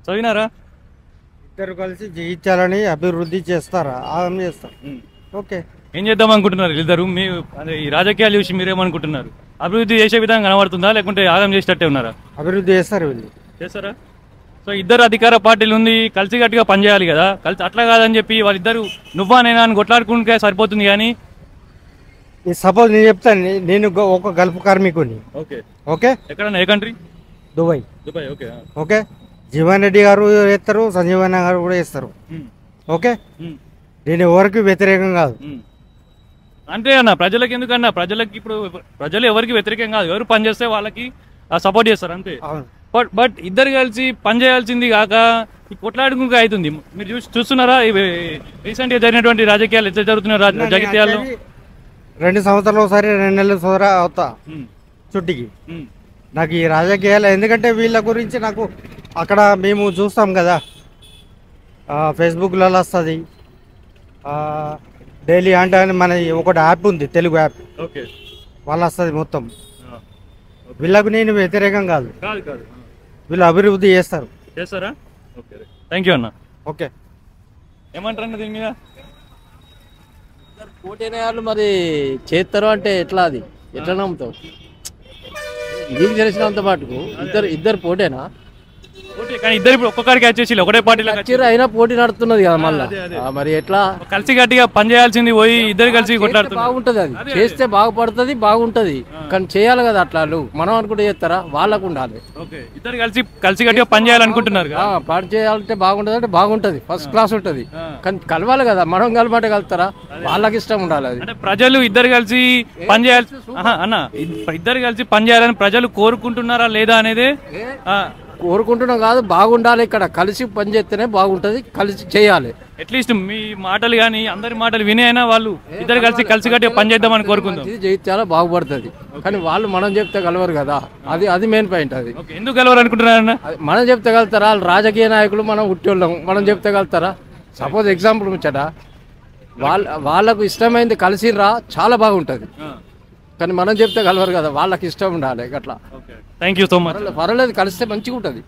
చదివినారా? ఇద్దరు కలిసి జయించాలని అభివృద్ధి చేస్తారా? ఆగం చేస్తారు. ఓకే, ఏం చేద్దాం అనుకుంటున్నారు ఇద్దరు? మీ ఈ రాజకీయాలు చూసి మీరేమనుకుంటున్నారు? అభివృద్ధి చేసే విధంగా కనబడుతుందా, లేకుంటే ఆగం చేసేటట్టే ఉన్నారా? అభివృద్ధి చేస్తారు వీళ్ళు. చేస్తారా? సో ఇద్దరు అధికార పార్టీలు ఉంది, కలిసి గట్టిగా పనిచేయాలి కదా. కలిసి అట్లా కాదని చెప్పి వాళ్ళిద్దరు నువ్వా నేనా అని కొట్లాడుకుంటే సరిపోతుంది. కానీ సపోజ్ నేను చెప్తాను, నేను ఒక గల్ఫ్ కార్మికుని. ఓకే ఓకే, ఎక్కడన్నా ఏ country? Dubai. Dubai. Okay okay, Jeevan Reddy గారు వేస్తారు, సంజీవన్ గారు కూడా వేస్తారు. ఓకే, నేను ఎవరికి వ్యతిరేకం కాదు. అంటే అన్న ప్రజలకు ఎందుకన్నా, ప్రజలకి ఇప్పుడు ప్రజలు ఎవరికి వ్యతిరేకం కాదు, ఎవరు పని చేస్తే వాళ్ళకి సపోర్ట్ చేస్తారు అంతే. బట్ ఇద్దరు కలిసి పని చేయాల్సింది కాక కొట్లాడుకుంటూ అవుతుంది. మీరు చూస్తున్నారా రీసెంట్ గా జరిగినటువంటి రాజకీయాలు ఎట్లా జరుగుతున్నారు రాజకీయాల్లో? 2 సంవత్సరాలు ఒకసారి 2 నెలలు సోదరా అవుతా చుట్టికి. నాకు ఈ రాజకీయాలు ఎందుకంటే వీళ్ళ గురించి నాకు అక్కడ మేము చూస్తాం కదా, ఫేస్బుక్లలో వస్తుంది డైలీ. అంటే మన ఒకటి యాప్ ఉంది, తెలుగు యాప్, వాళ్ళు వస్తుంది మొత్తం. వీళ్ళకు నేను వ్యతిరేకం కాదు, వీళ్ళు అభివృద్ధి చేస్తారు. చేస్తారా? ఓకే, థ్యాంక్ యూ అన్న. ఓకే, ఏమంటారన్న దీని మీద? పోటీనే వాళ్ళు మరి చేస్తారు అంటే ఎట్లా, అది ఎట్లా నమ్ముతావు? నీకు తెలిసినంత మటుకు ఇద్దరు పోటేనా? కానీ ఇద్దరు ఇప్పుడు ఒక్కొక్కరికి వచ్చేసి ఒకటే పార్టీలో అయినా పోటీ నడుతున్నది కదా మళ్ళీ. మరి ఎట్లా కలిసి గట్టిగా పని చేయాల్సింది పోయి ఇద్దరు కలిసి కొట్లాడుతున్నారు. బాగుంటది, అది చేస్తే బాగుపడుతుంది, బాగుంటది. కానీ చేయాలి కదా అట్లా. మనం అనుకుంటే చేస్తారా? వాళ్ళకు ఉండాలి. ఇద్దరు కలిసి గట్టిగా పని చేయాలనుకుంటున్నారు. పని చేయాలంటే బాగుంటది, అంటే బాగుంటది, ఫస్ట్ క్లాస్ ఉంటది. కానీ కలవాలి కదా, మనం కలమంటే కలుస్తారా? వాళ్ళకి ఇష్టం ఉండాలి. అది అంటే ప్రజలు ఇద్దరు కలిసి పని చేయాలి అన్న, ఇద్దరు కలిసి పని చేయాలని ప్రజలు కోరుకుంటున్నారా లేదా అనేది కోరుకుంటున్నాం కాదు, బాగుండాలి. ఇక్కడ కలిసి పని చేస్తేనే బాగుంటది, కలిసి చేయాలి. అట్లీస్ట్ మీ మాటలు కానీ అందరి మాటలు వినేనా వాళ్ళు ఇద్దరు కలిసి గట్టిగా పని చేద్దామని కోరుకుందాం. జయించాలా, బాగుపడుతుంది. కానీ వాళ్ళు మనం చెప్తే కలవరు కదా, అది మెయిన్ పాయింట్. అది ఎందుకు కలవరు అనుకుంటున్నారన్న? మనం చెప్తే కలుతారా? వాళ్ళు రాజకీయ నాయకులు, మనం ఉట్టోళ్ళం, మనం చెప్తే కలుతారా? సపోజ్ ఎగ్జాంపుల్ ముచ్చట, వాళ్ళకు ఇష్టమైంది కలిసిరా చాలా బాగుంటది. కానీ మనం చెప్తే కలవరు కదా, వాళ్ళకి ఇష్టం ఉండాలి అట్లా. Thank you so much. పర్వాలేదు, కలిస్తే మంచిగా ఉంటది.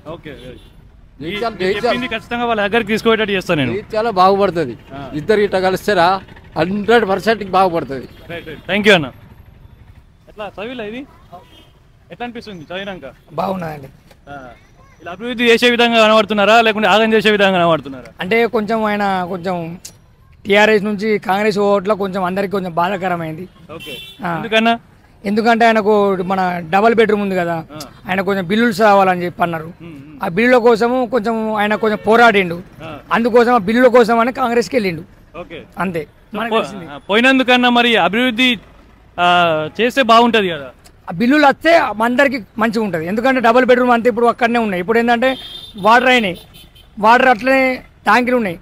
ఖచ్చితంగా వాళ్ళ దగ్గరికి తీసుకుపోయేటట్టు చేస్తాను నేను. చాలా బాగుపడుతుంది. ఇద్దరు ఇట్లా కలిస్తేరా 100% బాగుపడుతుంది. థ్యాంక్ యూ అన్న. ఎట్లా చదివిలా ఇది? ఎట్లా అనిపిస్తుంది చదివినాక? బాగున్నదండి. ఇలా అభివృద్ధి చేసే విధంగా కనబడుతున్నారా, లేకుంటే ఆగం చేసే విధంగా కనబడుతున్నారా? అంటే కొంచెం ఆయన కొంచెం టీఆర్ఎస్ నుంచి కాంగ్రెస్ ఓట్ల కొంచెం అందరికి కొంచెం బాధాకరమైంది. ఎందుకంటే ఆయనకు మన డబల్ బెడ్రూమ్ ఉంది కదా, ఆయన కొంచెం బిల్లులు రావాలని చెప్పి అన్నారు. ఆ బిల్లుల కోసము కొంచెం ఆయన కొంచెం పోరాడిండు. అందుకోసం ఆ బిల్లుల కోసం అని కాంగ్రెస్కి వెళ్ళిండు అంతే. పోయినందుకన్నా మరి అభివృద్ధి చేస్తే బాగుంటది కదా. ఆ బిల్లులు వస్తే అందరికి మంచిగా ఉంటుంది. ఎందుకంటే డబల్ బెడ్రూమ్ అంతే ఇప్పుడు అక్కడనే ఉన్నాయి. ఇప్పుడు ఏంటంటే వాటర్ అయినాయి, వాటర్ అట్లనే ట్యాంకులు ఉన్నాయి,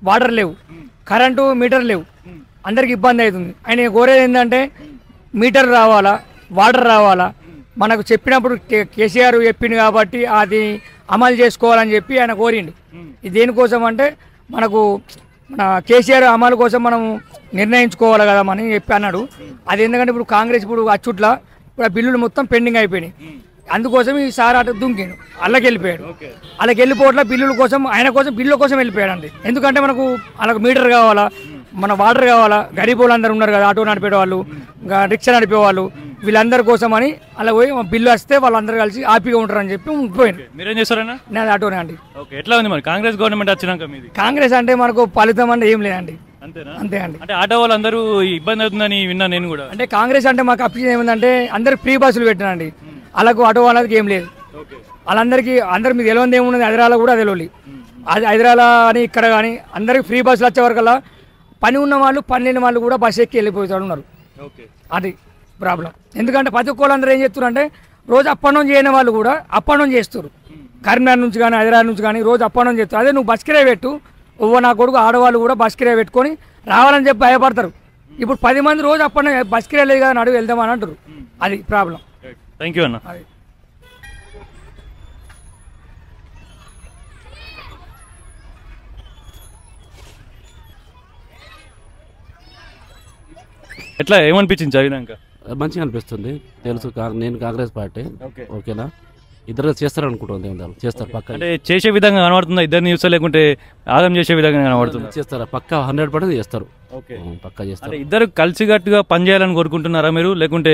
వాటర్ లేవు, కరెంటు మీటర్ లేవు, అందరికి ఇబ్బంది అవుతుంది. ఆయన కోరేది ఏంటంటే మీటర్ రావాలా, వాటర్ రావాలా. మనకు చెప్పినప్పుడు కేసీఆర్ చెప్పిండు కాబట్టి అది అమలు చేసుకోవాలని చెప్పి ఆయన కోరిండు. ఇది దేనికోసం అంటే మనకు మన కేసీఆర్ అమలు కోసం మనం నిర్ణయించుకోవాలి కదా అని చెప్పి అన్నాడు. అది ఎందుకంటే ఇప్పుడు కాంగ్రెస్ ఇప్పుడు అచ్చుట్ల ఇప్పుడు ఆ బిల్లులు మొత్తం పెండింగ్ అయిపోయినాయి. అందుకోసం ఈసారి అటు దుంకిండు, అల్లకి వెళ్ళిపోయాడు. అలాకి వెళ్ళిపోవట్ల బిల్లుల కోసం, ఆయన కోసం బిల్లుల కోసం వెళ్ళిపోయాడు అండి. ఎందుకంటే మనకు వాళ్ళకు మీటర్ కావాలా, మన వాటర్ కావాలా. గరీబ్ వాళ్ళు అందరూ ఉన్నారు కదా, ఆటో నడిపే వాళ్ళు, రిక్షా నడిపే వాళ్ళు, వీళ్ళందరి కోసం అని అలా పోయి బిల్లు వస్తే వాళ్ళందరూ కలిసి హ్యాపీగా ఉంటారని చెప్పి పోయింది. మీరేం చేస్తారన్నా? నేను ఆటోనే అండి. ఎట్లా ఉంది మరి కాంగ్రెస్ గవర్నమెంట్ వచ్చినాక? మీది కాంగ్రెస్ అంటే మనకు ఫలితం అంటే ఏం లేదండి. అంతే అండి. అంటే ఆటో వాళ్ళందరూ ఇబ్బంది అవుతుందని విన్నా నేను కూడా. అంటే కాంగ్రెస్ అంటే మాకు అప్పిషన్ ఏముందంటే అందరికి ఫ్రీ బస్సులు పెట్టినండి. అలాగూ ఆటో వాళ్ళకి ఏం లేదు. వాళ్ళందరికీ అందరి మీద తెలియదు ఏమున్నది, హైదరాబాద్ కూడా తెలియదు. అది హైదరాబాద్ అని ఇక్కడ కానీ అందరికి ఫ్రీ బస్సులు వచ్చే వరకల్లా పని ఉన్న వాళ్ళు, పని లేని వాళ్ళు కూడా బస్సు ఎక్కి వెళ్ళిపోతారు ఉన్నారు. అది ప్రాబ్లం. ఎందుకంటే ప్రతి ఒక్కళ్ళందరూ ఏం చేస్తున్నారు అంటే రోజు అప్ అండ్ డౌన్ చేయని వాళ్ళు కూడా అప్ అండ్ డౌన్ చేస్తారు. కరీంనగర్ నుంచి కానీ హైదరాబాద్ నుంచి కానీ రోజు అప్ అండ్ డౌన్ చేస్తారు. అదే నువ్వు బస్ కిరాయి పెట్టు, నా కొడుకు ఆడవాళ్ళు కూడా బస్ కిరాయి పెట్టుకొని రావాలని చెప్పి భయపడతారు. ఇప్పుడు 10 మంది రోజు అప్ అండ్ డౌన్ బస్ కిరాయి లేదు కదా నడువు వెళ్దామని అంటారు. అది ప్రాబ్లం. థ్యాంక్ యూ అన్న. ఎట్లా ఏమనిపించింది చదివినాక? మంచిగా అనిపిస్తుంది. తెలుసు నేను కాంగ్రెస్ పార్టీ, ఓకేనా. ఇద్దరు చేస్తారు అనుకుంటున్నాను, చేస్తారు పక్క. అంటే చేసే విధంగా కనబడుతుందా ఇద్దరిని చూస్తే, లేకుంటే ఆగం చేసే విధంగా కనబడుతుందా? చేస్తారు పక్క 100% చేస్తారు, ఓకే. పక్క చేస్తారు. అంటే ఇద్దరు కలిసికట్టుగా పనిచేయాలని కోరుకుంటున్నారా మీరు, లేకుంటే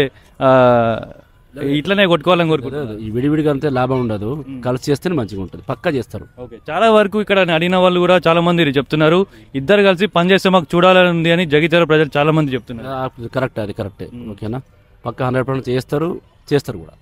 ఇట్లనే కొట్టుకోవాలని కోరుకుంటున్నారా? ఈ విడివిడిగా అంతే లాభం ఉండదు, కలిసి చేస్తేనే మంచిగా ఉంటుంది, పక్క చేస్తారు. ఓకే. చాలా వరకు ఇక్కడ అడిగిన వాళ్ళు కూడా చాలా మంది చెప్తున్నారు, ఇద్దరు కలిసి పనిచేస్తే మాకు చూడాలని ఉంది అని జగిత్యాల ప్రజలు చాలా మంది చెప్తున్నారు. కరెక్ట్, అది కరెక్టే. ఓకేనా, పక్క 100% చేస్తారు కూడా.